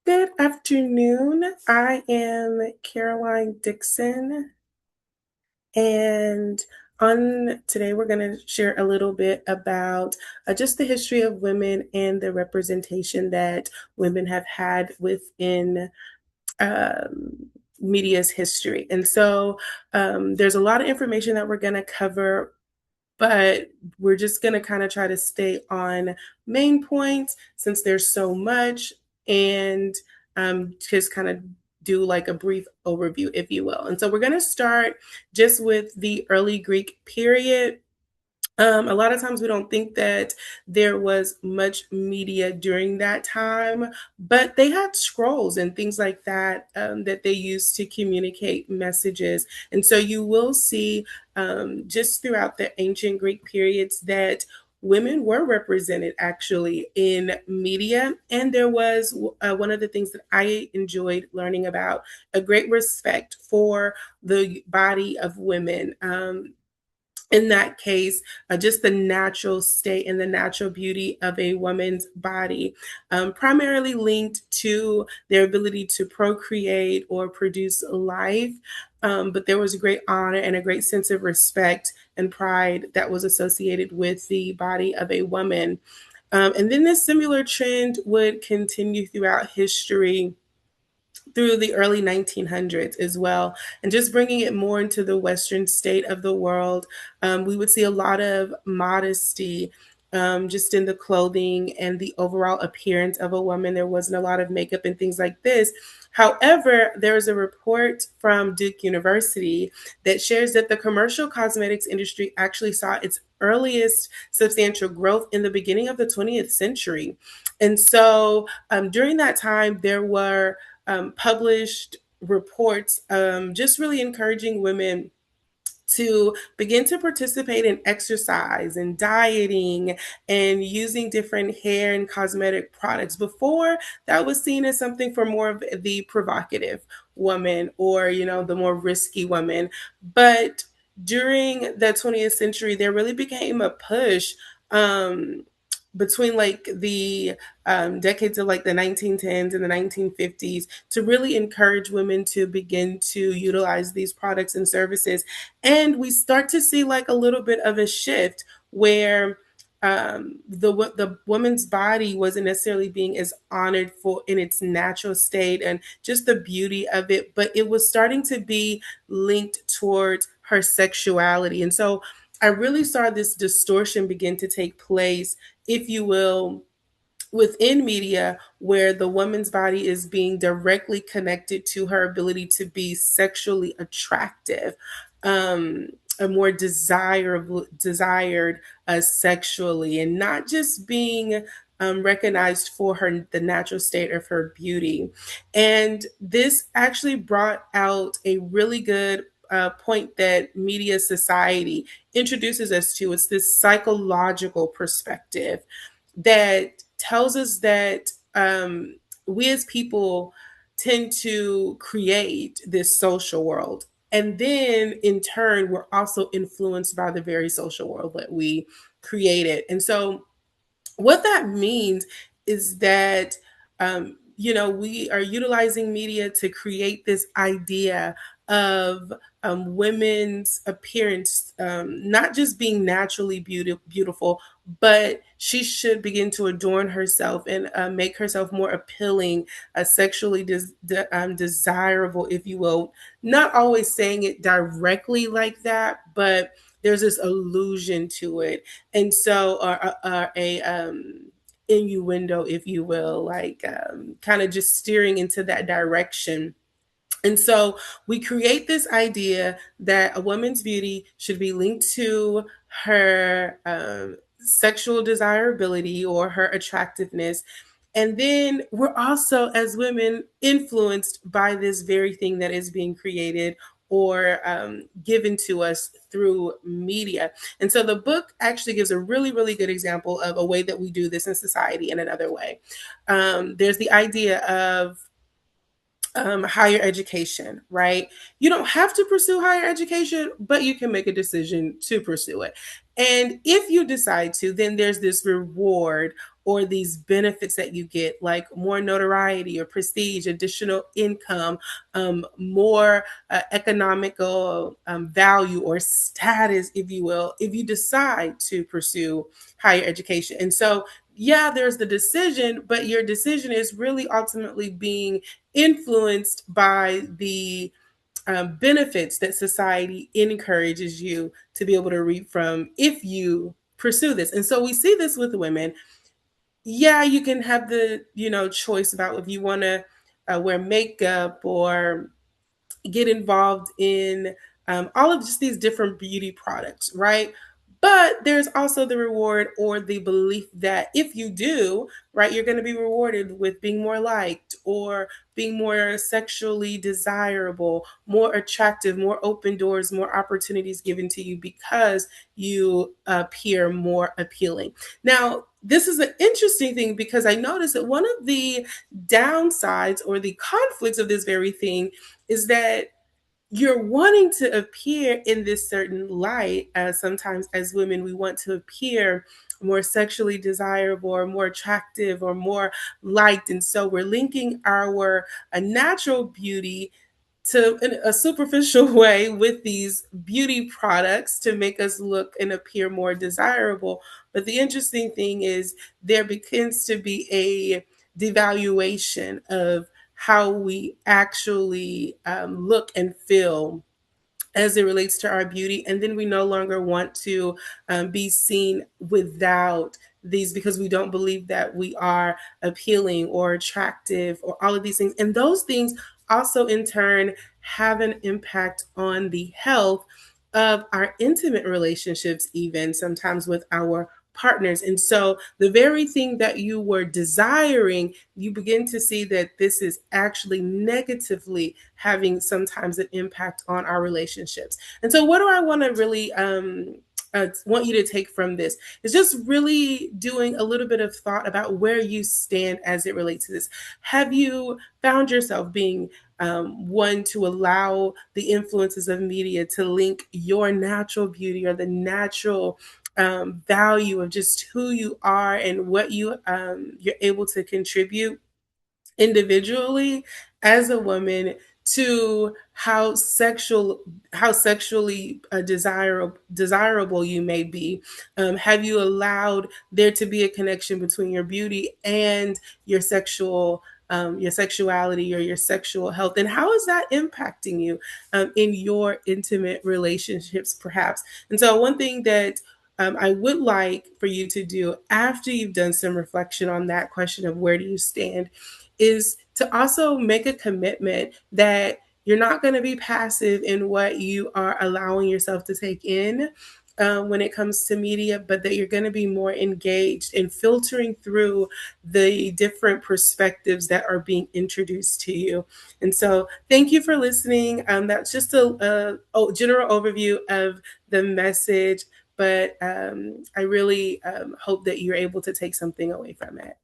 Good afternoon. I am Caroline Dixon, and on today we're going to share a little bit about just the history of women and the representation that women have had within um, media's history. And so there's a lot of information that we're going to cover, but we're just going to kind of try to stay on main points since there's so much, and just kind of do like a brief overview, if you will. And so we're going to start just with the early Greek period. A lot of times we don't think that there was much media during that time, but they had scrolls and things like that that they used to communicate messages. And so you will see just throughout the ancient Greek periods that women were represented actually in media. And there was one of the things that I enjoyed learning about, a great respect for the body of women. In that case, just the natural state and the natural beauty of a woman's body, primarily linked to their ability to procreate or produce life. But there was a great honor and a great sense of respect and pride that was associated with the body of a woman. And then this similar trend would continue throughout history through the early 1900s as well. And just bringing it more into the Western state of the world, we would see a lot of modesty just in the clothing and the overall appearance of a woman. There wasn't a lot of makeup and things like this. However, there is a report from Duke University that shares that the commercial cosmetics industry actually saw its earliest substantial growth in the beginning of the 20th century. And so during that time, there were published reports just really encouraging women to begin to participate in exercise and dieting and using different hair and cosmetic products. Before, that was seen as something for more of the provocative woman, or the more risky woman. But during the 20th century, there really became a push um, between like the decades of like the 1910s and the 1950s to really encourage women to begin to utilize these products and services. And we start to see like a little bit of a shift where the woman's body wasn't necessarily being as honored for in its natural state and just the beauty of it, but it was starting to be linked towards her sexuality. And so I really saw this distortion begin to take place, if you will, within media, where the woman's body is being directly connected to her ability to be sexually attractive, um, a more desired sexually, and not just being recognized for the natural state of her beauty. And this actually brought out a really good point that media society introduces us to. It's this psychological perspective that tells us that we as people tend to create this social world. And then in turn, we're also influenced by the very social world that we created. And so what that means is that we are utilizing media to create this idea of women's appearance, not just being naturally beautiful, but she should begin to adorn herself and make herself more appealing, sexually desirable, if you will. Not always saying it directly like that, but there's this allusion to it. And so a innuendo, if you will, like kind of just steering into that direction. And so we create this idea that a woman's beauty should be linked to her sexual desirability or her attractiveness. And then we're also, as women, influenced by this very thing that is being created or given to us through media. And so the book actually gives a really, really good example of a way that we do this in society in another way. There's the idea of higher education, right? You don't have to pursue higher education, but you can make a decision to pursue it. And if you decide to, then there's this reward or these benefits that you get, like more notoriety or prestige, additional income, more economical value or status, if you will, if you decide to pursue higher education. And so, yeah, there's the decision, but your decision is really ultimately being influenced by the benefits that society encourages you to be able to reap from if you pursue this. And so we see this with women. Yeah, you can have the choice about if you want to wear makeup or get involved in all of just these different beauty products, right? But there's also the reward or the belief that if you do, right, you're going to be rewarded with being more liked or being more sexually desirable, more attractive, more open doors, more opportunities given to you because you appear more appealing. Now, this is an interesting thing because I noticed that one of the downsides or the conflicts of this very thing is that you're wanting to appear in this certain light. As sometimes as women, we want to appear more sexually desirable or more attractive or more liked. And so we're linking our natural beauty to in a superficial way with these beauty products to make us look and appear more desirable. But the interesting thing is there begins to be a devaluation of how we actually look and feel as it relates to our beauty. And then we no longer want to be seen without these because we don't believe that we are appealing or attractive or all of these things. And those things also, in turn, have an impact on the health of our intimate relationships, even sometimes with our partners. And so, the very thing that you were desiring, you begin to see that this is actually negatively having sometimes an impact on our relationships. And so, what do I want to really want you to take from this is just really doing a little bit of thought about where you stand as it relates to this. Have you found yourself being one to allow the influences of media to link your natural beauty or the natural value of just who you are and what you're able to contribute individually as a woman to how sexually desirable you may be? Have you allowed there to be a connection between your beauty and your sexuality or your sexual health, and how is that impacting you in your intimate relationships perhaps? And so one thing that I would like for you to do after you've done some reflection on that question of where do you stand is to also make a commitment that you're not going to be passive in what you are allowing yourself to take in when it comes to media, but that you're going to be more engaged in filtering through the different perspectives that are being introduced to you. And so, thank you for listening. That's just a general overview of the message, but I really hope that you're able to take something away from it.